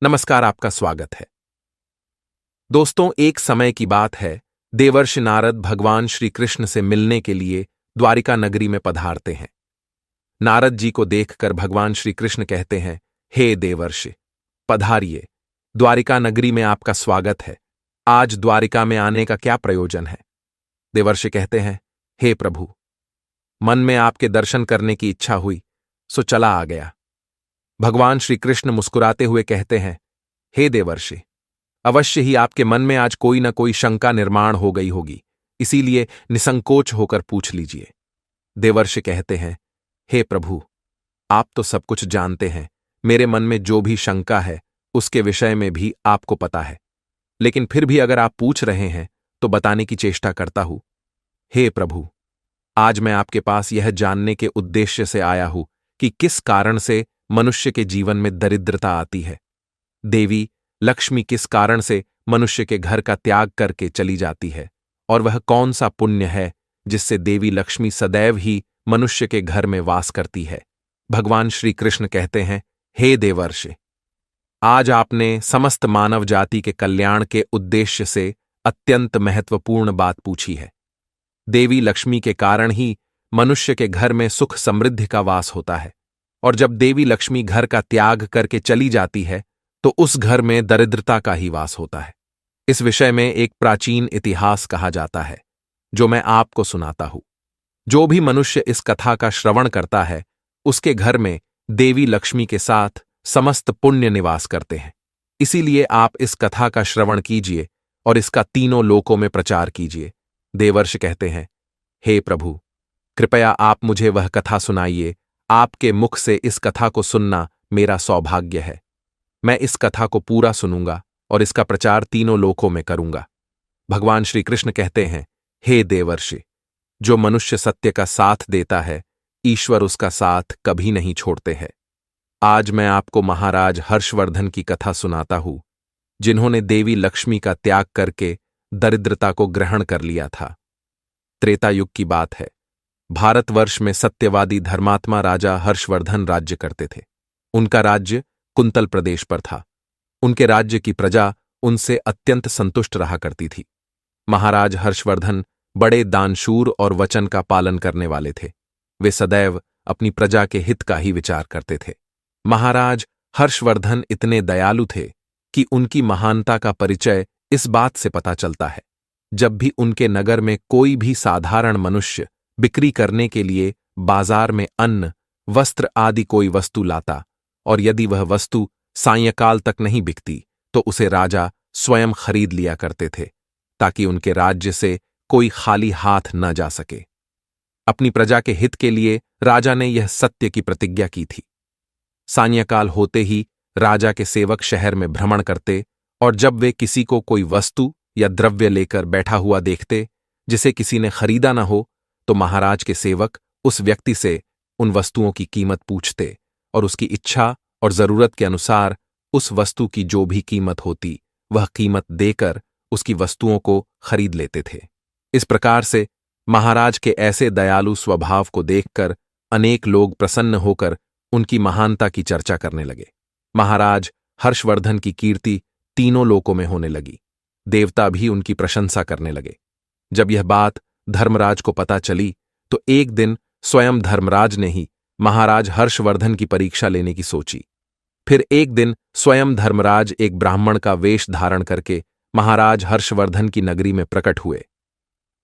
नमस्कार, आपका स्वागत है। दोस्तों, एक समय की बात है, देवर्षि नारद भगवान श्री कृष्ण से मिलने के लिए द्वारिका नगरी में पधारते हैं। नारद जी को देखकर भगवान श्री कृष्ण कहते हैं, हे देवर्षि, पधारिए, द्वारिका नगरी में आपका स्वागत है। आज द्वारिका में आने का क्या प्रयोजन है? देवर्षि कहते हैं, हे प्रभु, मन में आपके दर्शन करने की इच्छा हुई, सो चला आ गया। भगवान श्री कृष्ण मुस्कुराते हुए कहते हैं, हे देवर्षि, अवश्य ही आपके मन में आज कोई न कोई शंका निर्माण हो गई होगी, इसीलिए निसंकोच होकर पूछ लीजिए। देवर्षि कहते हैं, हे प्रभु, आप तो सब कुछ जानते हैं, मेरे मन में जो भी शंका है उसके विषय में भी आपको पता है, लेकिन फिर भी अगर आप पूछ रहे हैं तो बताने की चेष्टा करता हूं। हे प्रभु, आज मैं आपके पास यह जानने के उद्देश्य से आया हूं कि किस कारण से मनुष्य के जीवन में दरिद्रता आती है। देवी लक्ष्मी किस कारण से मनुष्य के घर का त्याग करके चली जाती है, और वह कौन सा पुण्य है जिससे देवी लक्ष्मी सदैव ही मनुष्य के घर में वास करती है। भगवान श्री कृष्ण कहते हैं, हे देवर्षि, आज आपने समस्त मानव जाति के कल्याण के उद्देश्य से अत्यंत महत्वपूर्ण बात पूछी है। देवी लक्ष्मी के कारण ही मनुष्य के घर में सुख समृद्धि का वास होता है, और जब देवी लक्ष्मी घर का त्याग करके चली जाती है तो उस घर में दरिद्रता का ही वास होता है। इस विषय में एक प्राचीन इतिहास कहा जाता है, जो मैं आपको सुनाता हूं। जो भी मनुष्य इस कथा का श्रवण करता है, उसके घर में देवी लक्ष्मी के साथ समस्त पुण्य निवास करते हैं। इसीलिए आप इस कथा का श्रवण कीजिए और इसका तीनों लोकों में प्रचार कीजिए। देवर्षि कहते हैं, हे प्रभु, कृपया आप मुझे वह कथा सुनाइए। आपके मुख से इस कथा को सुनना मेरा सौभाग्य है। मैं इस कथा को पूरा सुनूंगा और इसका प्रचार तीनों लोकों में करूंगा। भगवान श्री कृष्ण कहते हैं, हे देवर्षि, जो मनुष्य सत्य का साथ देता है, ईश्वर उसका साथ कभी नहीं छोड़ते हैं। आज मैं आपको महाराज हर्षवर्धन की कथा सुनाता हूं, जिन्होंने देवी लक्ष्मी का त्याग करके दरिद्रता को ग्रहण कर लिया था। त्रेता युग की बात है। भारतवर्ष में सत्यवादी धर्मात्मा राजा हर्षवर्धन राज्य करते थे। उनका राज्य कुंतल प्रदेश पर था। उनके राज्य की प्रजा उनसे अत्यंत संतुष्ट रहा करती थी। महाराज हर्षवर्धन बड़े दानशूर और वचन का पालन करने वाले थे। वे सदैव अपनी प्रजा के हित का ही विचार करते थे। महाराज हर्षवर्धन इतने दयालु थे कि उनकी महानता का परिचय इस बात से पता चलता है, जब भी उनके नगर में कोई भी साधारण मनुष्य बिक्री करने के लिए बाजार में अन्न, वस्त्र आदि कोई वस्तु लाता, और यदि वह वस्तु सायंकाल तक नहीं बिकती तो उसे राजा स्वयं खरीद लिया करते थे, ताकि उनके राज्य से कोई खाली हाथ न जा सके। अपनी प्रजा के हित के लिए राजा ने यह सत्य की प्रतिज्ञा की थी। सायंकाल होते ही राजा के सेवक शहर में भ्रमण करते, और जब वे किसी को कोई वस्तु या द्रव्य लेकर बैठा हुआ देखते जिसे किसी ने खरीदा न हो, तो महाराज के सेवक उस व्यक्ति से उन वस्तुओं की कीमत पूछते और उसकी इच्छा और जरूरत के अनुसार उस वस्तु की जो भी कीमत होती वह कीमत देकर उसकी वस्तुओं को खरीद लेते थे। इस प्रकार से महाराज के ऐसे दयालु स्वभाव को देखकर अनेक लोग प्रसन्न होकर उनकी महानता की चर्चा करने लगे। महाराज हर्षवर्धन की कीर्ति तीनों लोकों में होने लगी। देवता भी उनकी प्रशंसा करने लगे। जब यह बात धर्मराज को पता चली तो एक दिन स्वयं धर्मराज ने ही महाराज हर्षवर्धन की परीक्षा लेने की सोची। फिर एक दिन स्वयं धर्मराज एक ब्राह्मण का वेश धारण करके महाराज हर्षवर्धन की नगरी में प्रकट हुए।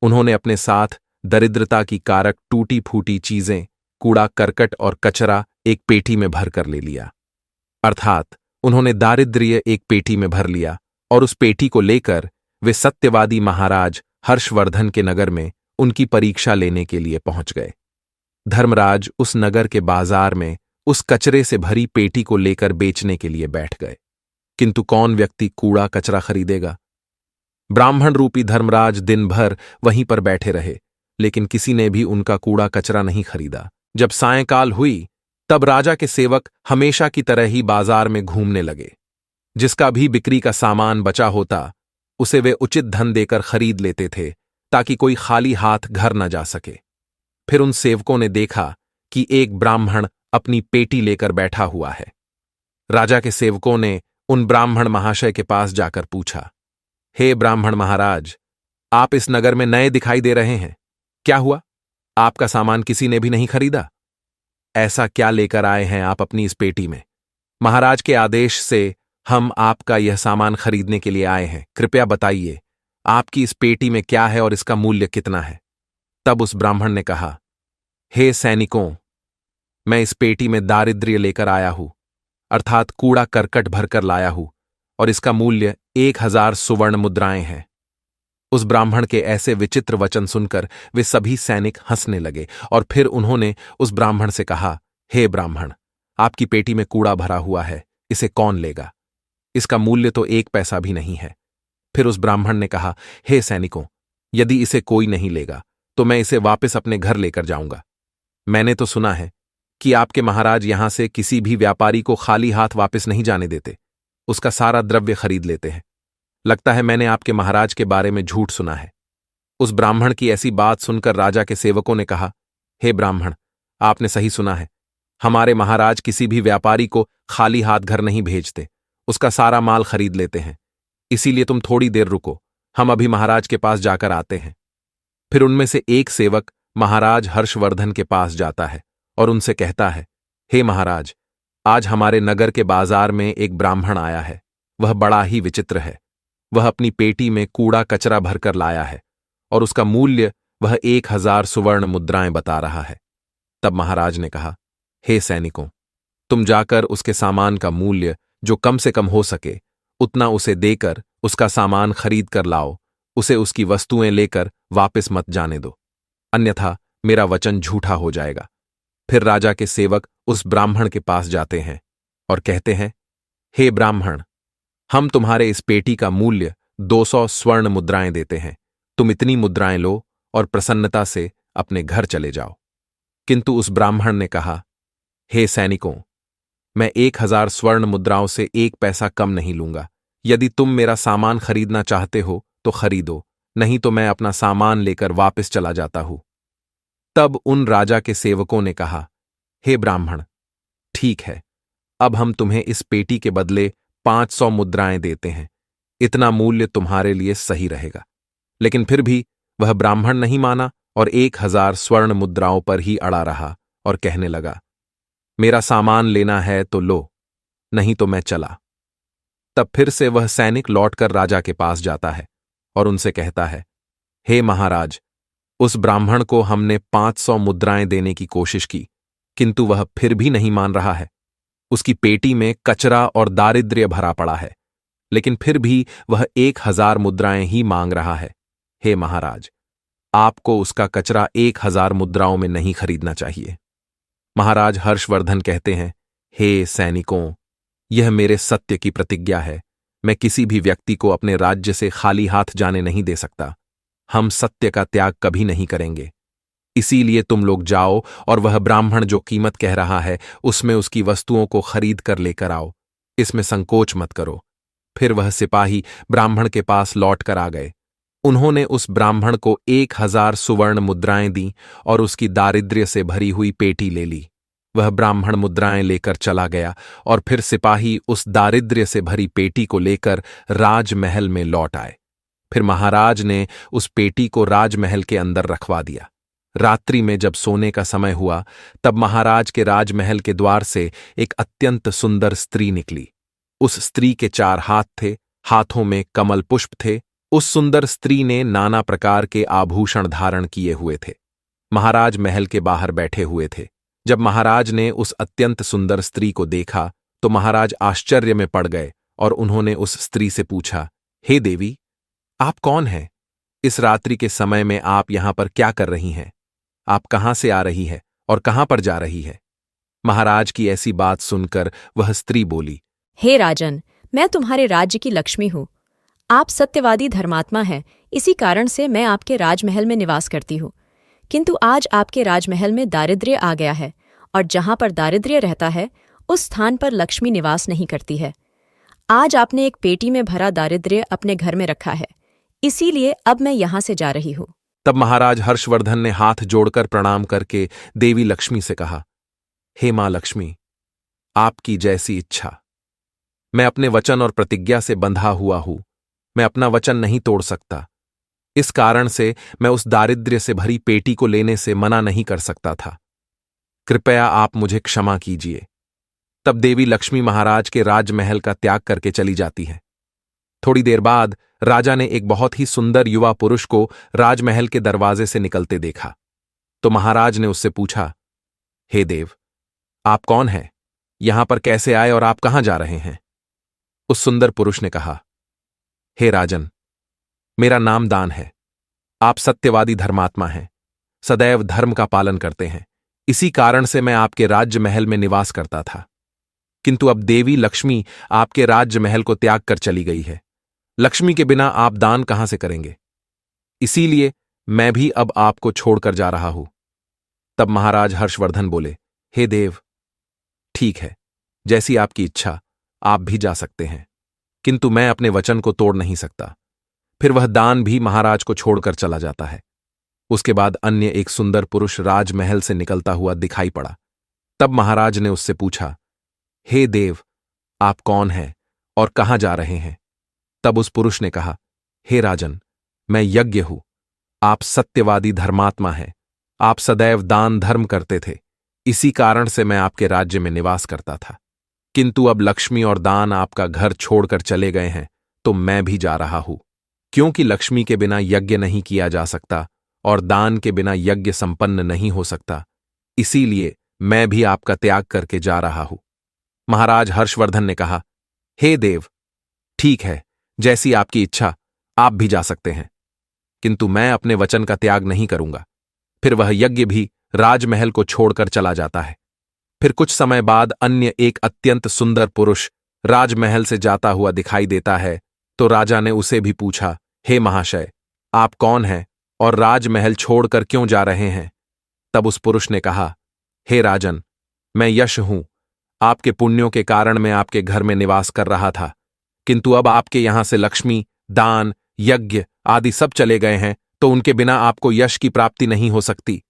उन्होंने अपने साथ दरिद्रता की कारक टूटी फूटी चीजें, कूड़ा करकट और कचरा एक पेटी में भर कर ले लिया। अर्थात उन्होंने दारिद्र्य एक पेटी में भर लिया, और उस पेटी को लेकर वे सत्यवादी महाराज हर्षवर्धन के नगर में उनकी परीक्षा लेने के लिए पहुंच गए। धर्मराज उस नगर के बाजार में उस कचरे से भरी पेटी को लेकर बेचने के लिए बैठ गए, किंतु कौन व्यक्ति कूड़ा कचरा खरीदेगा? ब्राह्मण रूपी धर्मराज दिन भर वहीं पर बैठे रहे, लेकिन किसी ने भी उनका कूड़ा कचरा नहीं खरीदा। जब सायंकाल हुई तब राजा के सेवक हमेशा की तरह ही बाजार में घूमने लगे। जिसका भी बिक्री का सामान बचा होता उसे वे उचित धन देकर खरीद लेते थे, ताकि कोई खाली हाथ घर न जा सके। फिर उन सेवकों ने देखा कि एक ब्राह्मण अपनी पेटी लेकर बैठा हुआ है। राजा के सेवकों ने उन ब्राह्मण महाशय के पास जाकर पूछा, हे ब्राह्मण महाराज, आप इस नगर में नए दिखाई दे रहे हैं, क्या हुआ? आपका सामान किसी ने भी नहीं खरीदा? ऐसा क्या लेकर आए हैं आप अपनी इस पेटी में? महाराज के आदेश से हम आपका यह सामान खरीदने के लिए आए हैं, कृपया बताइए आपकी इस पेटी में क्या है और इसका मूल्य कितना है? तब उस ब्राह्मण ने कहा, हे सैनिकों, मैं इस पेटी में दारिद्र्य लेकर आया हूं, अर्थात कूड़ा करकट भरकर लाया हूं, और इसका मूल्य 1000 सुवर्ण मुद्राएं हैं। उस ब्राह्मण के ऐसे विचित्र वचन सुनकर वे सभी सैनिक हंसने लगे और फिर उन्होंने उस ब्राह्मण से कहा, हे ब्राह्मण, आपकी पेटी में कूड़ा भरा हुआ है, इसे कौन लेगा? इसका मूल्य तो 1 पैसा भी नहीं है। फिर उस ब्राह्मण ने कहा, हे सैनिकों, यदि इसे कोई नहीं लेगा तो मैं इसे वापस अपने घर लेकर जाऊंगा। मैंने तो सुना है कि आपके महाराज यहां से किसी भी व्यापारी को खाली हाथ वापस नहीं जाने देते, उसका सारा द्रव्य खरीद लेते हैं। लगता है मैंने आपके महाराज के बारे में झूठ सुना है। उस ब्राह्मण की ऐसी बात सुनकर राजा के सेवकों ने कहा, हे ब्राह्मण, आपने सही सुना है, हमारे महाराज किसी भी व्यापारी को खाली हाथ घर नहीं भेजते, उसका सारा माल खरीद लेते हैं। इसीलिए तुम थोड़ी देर रुको, हम अभी महाराज के पास जाकर आते हैं। फिर उनमें से एक सेवक महाराज हर्षवर्धन के पास जाता है और उनसे कहता है, हे महाराज, आज हमारे नगर के बाजार में एक ब्राह्मण आया है, वह बड़ा ही विचित्र है। वह अपनी पेटी में कूड़ा कचरा भरकर लाया है और उसका मूल्य वह 1000 सुवर्ण मुद्राएं बता रहा है। तब महाराज ने कहा, हे सैनिकों, तुम जाकर उसके सामान का मूल्य जो कम से कम हो सके उतना उसे देकर उसका सामान खरीद कर लाओ, उसे उसकी वस्तुएं लेकर वापस मत जाने दो, अन्यथा मेरा वचन झूठा हो जाएगा। फिर राजा के सेवक उस ब्राह्मण के पास जाते हैं और कहते हैं, हे ब्राह्मण, हम तुम्हारे इस पेटी का मूल्य 200 स्वर्ण मुद्राएं देते हैं, तुम इतनी मुद्राएं लो और प्रसन्नता से अपने घर चले जाओ। किंतु उस ब्राह्मण ने कहा, हे सैनिकों, मैं 1000 स्वर्ण मुद्राओं से 1 पैसा कम नहीं लूंगा। यदि तुम मेरा सामान खरीदना चाहते हो तो खरीदो, नहीं तो मैं अपना सामान लेकर वापस चला जाता हूं। तब उन राजा के सेवकों ने कहा, हे ब्राह्मण, ठीक है, अब हम तुम्हें इस पेटी के बदले 500 मुद्राएं देते हैं, इतना मूल्य तुम्हारे लिए सही रहेगा। लेकिन फिर भी वह ब्राह्मण नहीं माना और 1000 स्वर्ण मुद्राओं पर ही अड़ा रहा और कहने लगा, मेरा सामान लेना है तो लो, नहीं तो मैं चला। तब फिर से वह सैनिक लौटकर राजा के पास जाता है और उनसे कहता है, हे महाराज, उस ब्राह्मण को हमने 500 मुद्राएं देने की कोशिश की, किंतु वह फिर भी नहीं मान रहा है। उसकी पेटी में कचरा और दारिद्र्य भरा पड़ा है, लेकिन फिर भी वह 1000 मुद्राएं ही मांग रहा है। हे महाराज, आपको उसका कचरा 1000 मुद्राओं में नहीं खरीदना चाहिए। महाराज हर्षवर्धन कहते हैं, हे सैनिकों, यह मेरे सत्य की प्रतिज्ञा है, मैं किसी भी व्यक्ति को अपने राज्य से खाली हाथ जाने नहीं दे सकता। हम सत्य का त्याग कभी नहीं करेंगे। इसीलिए तुम लोग जाओ और वह ब्राह्मण जो कीमत कह रहा है उसमें उसकी वस्तुओं को खरीद कर लेकर आओ, इसमें संकोच मत करो। फिर वह सिपाही ब्राह्मण के पास लौट कर आ गए। उन्होंने उस ब्राह्मण को 1000 सुवर्ण मुद्राएं दी और उसकी दारिद्र्य से भरी हुई पेटी ले ली। वह ब्राह्मण मुद्राएं लेकर चला गया और फिर सिपाही उस दारिद्र्य से भरी पेटी को लेकर राजमहल में लौट आए। फिर महाराज ने उस पेटी को राजमहल के अंदर रखवा दिया। रात्रि में जब सोने का समय हुआ तब महाराज के राजमहल के द्वार से एक अत्यंत सुंदर स्त्री निकली। उस स्त्री के 4 हाथ थे, हाथों में कमल पुष्प थे। उस सुंदर स्त्री ने नाना प्रकार के आभूषण धारण किए हुए थे। महाराज महल के बाहर बैठे हुए थे। जब महाराज ने उस अत्यंत सुंदर स्त्री को देखा तो महाराज आश्चर्य में पड़ गए और उन्होंने उस स्त्री से पूछा, हे देवी, आप कौन हैं? इस रात्रि के समय में आप यहां पर क्या कर रही हैं? आप कहां से आ रही है और कहां पर जा रही है? महाराज की ऐसी बात सुनकर वह स्त्री बोली, हे राजन, मैं तुम्हारे राज्य की लक्ष्मी हूँ। आप सत्यवादी धर्मात्मा हैं, इसी कारण से मैं आपके राजमहल में निवास करती हूँ। किंतु आज आपके राजमहल में दारिद्र्य आ गया है और जहां पर दारिद्र्य रहता है उस स्थान पर लक्ष्मी निवास नहीं करती है। आज आपने एक पेटी में भरा दारिद्र्य अपने घर में रखा है, इसीलिए अब मैं यहां से जा रही हूँ। तब महाराज हर्षवर्धन ने हाथ जोड़कर प्रणाम करके देवी लक्ष्मी से कहा, हे मां लक्ष्मी, आपकी जैसी इच्छा। मैं अपने वचन और प्रतिज्ञा से बंधा हुआ हूं। मैं अपना वचन नहीं तोड़ सकता। इस कारण से मैं उस दारिद्र्य से भरी पेटी को लेने से मना नहीं कर सकता था। कृपया आप मुझे क्षमा कीजिए। तब देवी लक्ष्मी महाराज के राजमहल का त्याग करके चली जाती है। थोड़ी देर बाद राजा ने एक बहुत ही सुंदर युवा पुरुष को राजमहल के दरवाजे से निकलते देखा। तो महाराज ने उससे पूछा, हे देव, आप कौन हैं? यहां पर कैसे आए और आप कहां जा रहे हैं? उस सुंदर पुरुष ने कहा, हे राजन, मेरा नाम दान है। आप सत्यवादी धर्मात्मा हैं, सदैव धर्म का पालन करते हैं। इसी कारण से मैं आपके राज्य महल में निवास करता था। किंतु अब देवी लक्ष्मी आपके राज्य महल को त्याग कर चली गई है। लक्ष्मी के बिना आप दान कहां से करेंगे? इसीलिए मैं भी अब आपको छोड़कर जा रहा हूं। तब महाराज हर्षवर्धन बोले, हे देव, ठीक है, जैसी आपकी इच्छा, आप भी जा सकते हैं, किंतु मैं अपने वचन को तोड़ नहीं सकता। फिर वह दान भी महाराज को छोड़कर चला जाता है। उसके बाद अन्य एक सुंदर पुरुष राजमहल से निकलता हुआ दिखाई पड़ा। तब महाराज ने उससे पूछा, हे देव, आप कौन हैं और कहां जा रहे हैं? तब उस पुरुष ने कहा, हे राजन, मैं यज्ञ हूं। आप सत्यवादी धर्मात्मा हैं। आप सदैव दान धर्म करते थे। इसी कारण से मैं आपके राज्य में निवास करता था। किंतु अब लक्ष्मी और दान आपका घर छोड़कर चले गए हैं, तो मैं भी जा रहा हूं। क्योंकि लक्ष्मी के बिना यज्ञ नहीं किया जा सकता और दान के बिना यज्ञ संपन्न नहीं हो सकता, इसीलिए मैं भी आपका त्याग करके जा रहा हूं। महाराज हर्षवर्धन ने कहा, हे देव, ठीक है, जैसी आपकी इच्छा, आप भी जा सकते हैं, किंतु मैं अपने वचन का त्याग नहीं करूंगा। फिर वह यज्ञ भी राजमहल को छोड़कर चला जाता है। फिर कुछ समय बाद अन्य एक अत्यंत सुंदर पुरुष राजमहल से जाता हुआ दिखाई देता है। तो राजा ने उसे भी पूछा, हे महाशय, आप कौन हैं और राजमहल छोड़कर क्यों जा रहे हैं? तब उस पुरुष ने कहा, हे राजन, मैं यश हूं। आपके पुण्यों के कारण मैं आपके घर में निवास कर रहा था, किंतु अब आपके यहां से लक्ष्मी, दान, यज्ञ आदि सब चले गए हैं, तो उनके बिना आपको यश की प्राप्ति नहीं हो सकती।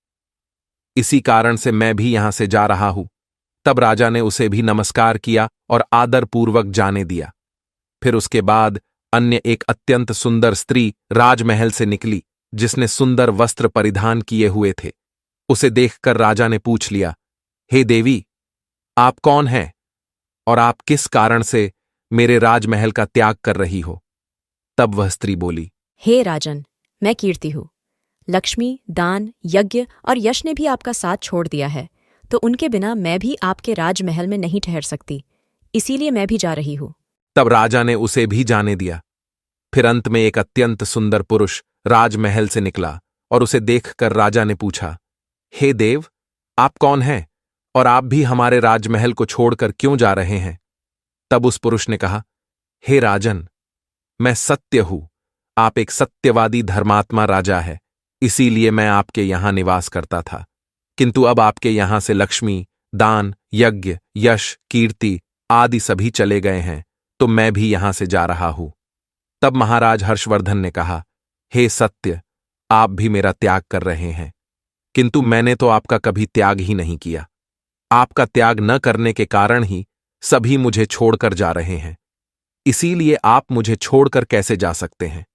इसी कारण से मैं भी यहां से जा रहा हूं। तब राजा ने उसे भी नमस्कार किया और आदरपूर्वक जाने दिया। फिर उसके बाद अन्य एक अत्यंत सुंदर स्त्री राजमहल से निकली, जिसने सुंदर वस्त्र परिधान किए हुए थे। उसे देखकर राजा ने पूछ लिया, हे देवी, आप कौन हैं और आप किस कारण से मेरे राजमहल का त्याग कर रही हो? तब वह स्त्री बोली, हे राजन, मैं कीर्ति हूँ। लक्ष्मी, दान, यज्ञ और यश ने भी आपका साथ छोड़ दिया है, तो उनके बिना मैं भी आपके राजमहल में नहीं ठहर सकती। इसीलिए मैं भी जा रही हूँ। तब राजा ने उसे भी जाने दिया। फिर अंत में एक अत्यंत सुंदर पुरुष राजमहल से निकला और उसे देखकर राजा ने पूछा, हे देव, आप कौन हैं और आप भी हमारे राजमहल को छोड़कर क्यों जा रहे हैं? तब उस पुरुष ने कहा, हे राजन, मैं सत्य हूं। आप एक सत्यवादी धर्मात्मा राजा है, इसीलिए मैं आपके यहां निवास करता था। किंतु अब आपके यहां से लक्ष्मी, दान, यज्ञ, यश, कीर्ति आदि सभी चले गए हैं, तो मैं भी यहां से जा रहा हूं। तब महाराज हर्षवर्धन ने कहा, हे सत्य, आप भी मेरा त्याग कर रहे हैं, किंतु मैंने तो आपका कभी त्याग ही नहीं किया। आपका त्याग न करने के कारण ही सभी मुझे छोड़कर जा रहे हैं। इसीलिए आप मुझे छोड़कर कैसे जा सकते हैं?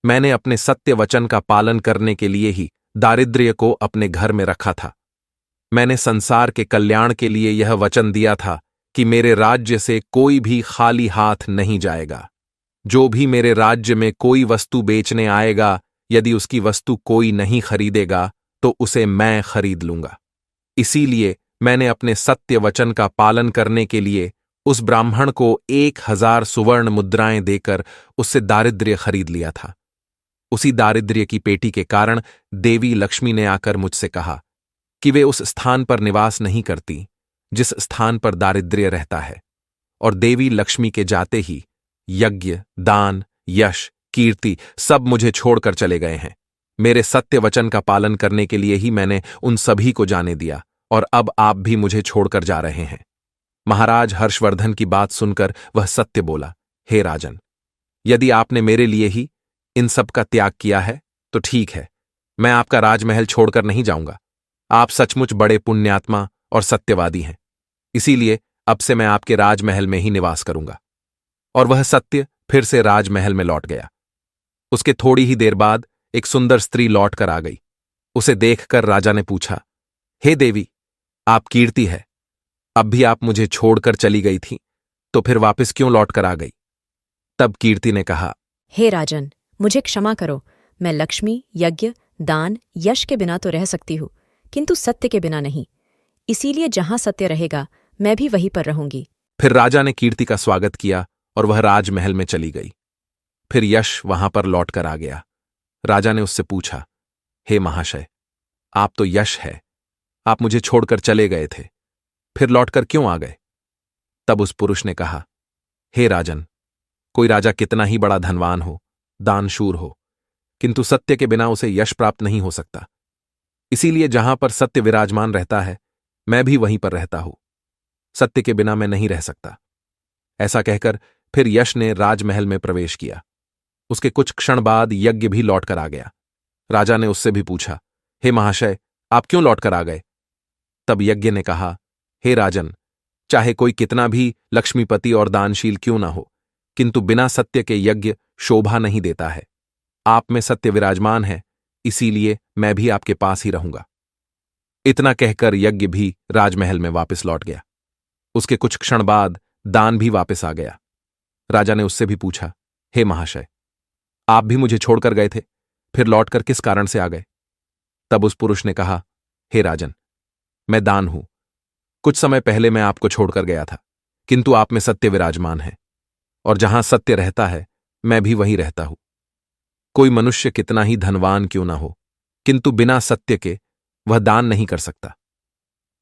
मैंने अपने सत्य वचन का पालन करने के लिए ही दारिद्र्य को अपने घर में रखा था। मैंने संसार के कल्याण के लिए यह वचन दिया था कि मेरे राज्य से कोई भी खाली हाथ नहीं जाएगा। जो भी मेरे राज्य में कोई वस्तु बेचने आएगा, यदि उसकी वस्तु कोई नहीं खरीदेगा, तो उसे मैं खरीद लूंगा। इसीलिए मैंने अपने सत्य वचन का पालन करने के लिए उस ब्राह्मण को 1000 सुवर्ण मुद्राएं देकर उससे दारिद्र्य खरीद लिया था। उसी दारिद्र्य की पेटी के कारण देवी लक्ष्मी ने आकर मुझसे कहा कि वे उस स्थान पर निवास नहीं करती जिस स्थान पर दारिद्र्य रहता है, और देवी लक्ष्मी के जाते ही यज्ञ, दान, यश, कीर्ति सब मुझे छोड़कर चले गए हैं। मेरे सत्य वचन का पालन करने के लिए ही मैंने उन सभी को जाने दिया, और अब आप भी मुझे छोड़कर जा रहे हैं। महाराज हर्षवर्धन की बात सुनकर वह सत्य बोला, हे राजन, यदि आपने मेरे लिए ही इन सब का त्याग किया है तो ठीक है, मैं आपका राजमहल छोड़कर नहीं जाऊंगा। आप सचमुच बड़े पुण्यात्मा और सत्यवादी हैं, इसीलिए अब से मैं आपके राजमहल में ही निवास करूंगा। और वह सत्य फिर से राजमहल में लौट गया। उसके थोड़ी ही देर बाद एक सुंदर स्त्री लौट कर आ गई। उसे देखकर राजा ने पूछा, हे देवी, आप कीर्ति है, अब भी आप मुझे छोड़कर चली गई थी, तो फिर वापस क्यों लौट कर आ गई? तब कीर्ति ने कहा, हे राजन, मुझे क्षमा करो। मैं लक्ष्मी, यज्ञ, दान, यश के बिना तो रह सकती हूँ, किंतु सत्य के बिना नहीं। इसीलिए जहां सत्य रहेगा मैं भी वहीं पर रहूंगी। फिर राजा ने कीर्ति का स्वागत किया और वह राजमहल में चली गई। फिर यश वहां पर लौट कर आ गया। राजा ने उससे पूछा, हे महाशय, आप तो यश है, आप मुझे छोड़कर चले गए थे, फिर लौटकर क्यों आ गए? तब उस पुरुष ने कहा, हे राजन, कोई राजा कितना ही बड़ा धनवान हो, दानशूर हो, किंतु सत्य के बिना उसे यश प्राप्त नहीं हो सकता। इसीलिए जहां पर सत्य विराजमान रहता है मैं भी वहीं पर रहता हूं। सत्य के बिना मैं नहीं रह सकता। ऐसा कहकर फिर यश ने राजमहल में प्रवेश किया। उसके कुछ क्षण बाद यज्ञ भी लौटकर आ गया। राजा ने उससे भी पूछा, हे महाशय, आप क्यों लौटकर आ गए? तब यज्ञ ने कहा, हे राजन, चाहे कोई कितना भी लक्ष्मीपति और दानशील क्यों ना हो, किंतु बिना सत्य के यज्ञ शोभा नहीं देता है। आप में सत्य विराजमान है, इसीलिए मैं भी आपके पास ही रहूंगा। इतना कहकर यज्ञ भी राजमहल में वापस लौट गया। उसके कुछ क्षण बाद दान भी वापस आ गया। राजा ने उससे भी पूछा, हे महाशय, आप भी मुझे छोड़कर गए थे, फिर लौटकर किस कारण से आ गए? तब उस पुरुष ने कहा, हे राजन, मैं दान हूं। कुछ समय पहले मैं आपको छोड़कर गया था, किंतु आप में सत्य विराजमान है, और जहां सत्य रहता है मैं भी वहीं रहता हूं। कोई मनुष्य कितना ही धनवान क्यों ना हो, किंतु बिना सत्य के वह दान नहीं कर सकता।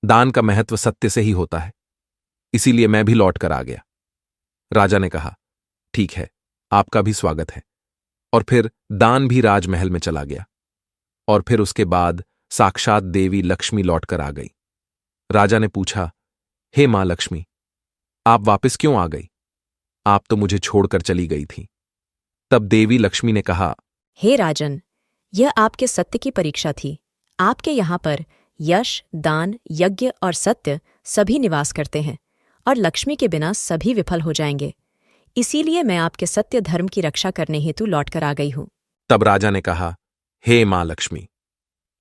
दान का महत्व सत्य से ही होता है, इसीलिए मैं भी लौट कर आ गया। राजा ने कहा, ठीक है, आपका भी स्वागत है। और फिर दान भी राजमहल में चला गया। और फिर उसके बाद साक्षात देवी लक्ष्मी लौटकर आ गई। राजा ने पूछा, हे मां लक्ष्मी, आप वापस क्यों आ गई? आप तो मुझे छोड़कर चली गई थी। तब देवी लक्ष्मी ने कहा, हे राजन, यह आपके सत्य की परीक्षा थी। आपके यहाँ पर यश, दान, यज्ञ और सत्य सभी निवास करते हैं, और लक्ष्मी के बिना सभी विफल हो जाएंगे। इसीलिए मैं आपके सत्य धर्म की रक्षा करने हेतु लौटकर आ गई हूं। तब राजा ने कहा, हे मां लक्ष्मी,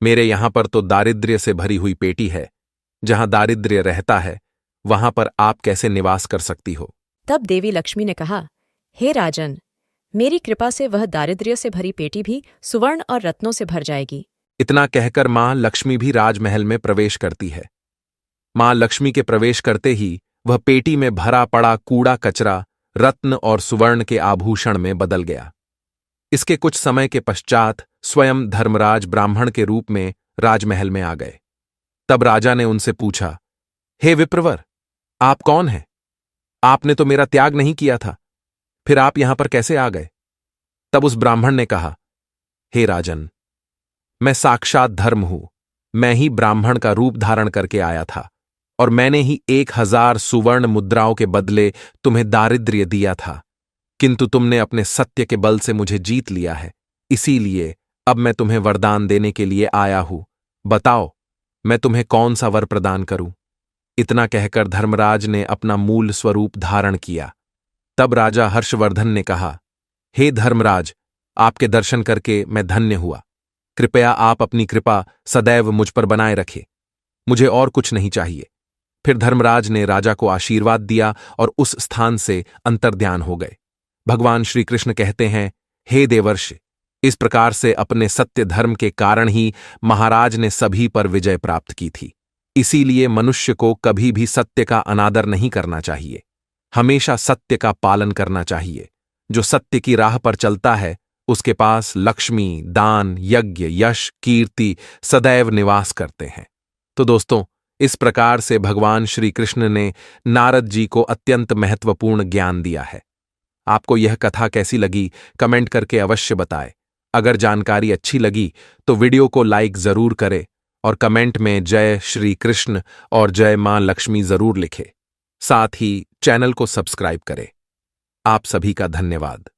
मेरे यहां पर तो दारिद्र्य से भरी हुई पेटी है। जहां दारिद्र्य रहता है वहां पर आप कैसे निवास कर सकती हो? तब देवी लक्ष्मी ने कहा, हे राजन, मेरी कृपा से वह दारिद्र्य से भरी पेटी भी सुवर्ण और रत्नों से भर जाएगी। इतना कहकर मां लक्ष्मी भी राजमहल में प्रवेश करती है। मां लक्ष्मी के प्रवेश करते ही वह पेटी में भरा पड़ा कूड़ा कचरा रत्न और सुवर्ण के आभूषण में बदल गया। इसके कुछ समय के पश्चात स्वयं धर्मराज ब्राह्मण के रूप में राजमहल में आ गए। तब राजा ने उनसे पूछा, हे विप्रवर, आप कौन हैं? आपने तो मेरा त्याग नहीं किया था, फिर आप यहां पर कैसे आ गए? तब उस ब्राह्मण ने कहा, हे राजन, मैं साक्षात धर्म हूं। मैं ही ब्राह्मण का रूप धारण करके आया था, और मैंने ही 1000 सुवर्ण मुद्राओं के बदले तुम्हें दारिद्र्य दिया था, किंतु तुमने अपने सत्य के बल से मुझे जीत लिया है। इसीलिए अब मैं तुम्हें वरदान देने के लिए आया हूं। बताओ, मैं तुम्हें कौन सा वर प्रदान करूं? इतना कहकर धर्मराज ने अपना मूल स्वरूप धारण किया। तब राजा हर्षवर्धन ने कहा, हे धर्मराज, आपके दर्शन करके मैं धन्य हुआ। कृपया आप अपनी कृपा सदैव मुझ पर बनाए रखें। मुझे और कुछ नहीं चाहिए। फिर धर्मराज ने राजा को आशीर्वाद दिया और उस स्थान से अंतर्ध्यान हो गए। भगवान श्री कृष्ण कहते हैं, हे देवर्षि, इस प्रकार से अपने सत्य धर्म के कारण ही महाराज ने सभी पर विजय प्राप्त की थी। इसीलिए मनुष्य को कभी भी सत्य का अनादर नहीं करना चाहिए। हमेशा सत्य का पालन करना चाहिए। जो सत्य की राह पर चलता है उसके पास लक्ष्मी, दान, यज्ञ, यश, कीर्ति सदैव निवास करते हैं। तो दोस्तों, इस प्रकार से भगवान श्री कृष्ण ने नारद जी को अत्यंत महत्वपूर्ण ज्ञान दिया है। आपको यह कथा कैसी लगी कमेंट करके अवश्य बताएं। अगर जानकारी अच्छी लगी तो वीडियो को लाइक जरूर करें और कमेंट में जय श्री कृष्ण और जय मां लक्ष्मी जरूर लिखें। साथ ही चैनल को सब्सक्राइब करें। आप सभी का धन्यवाद।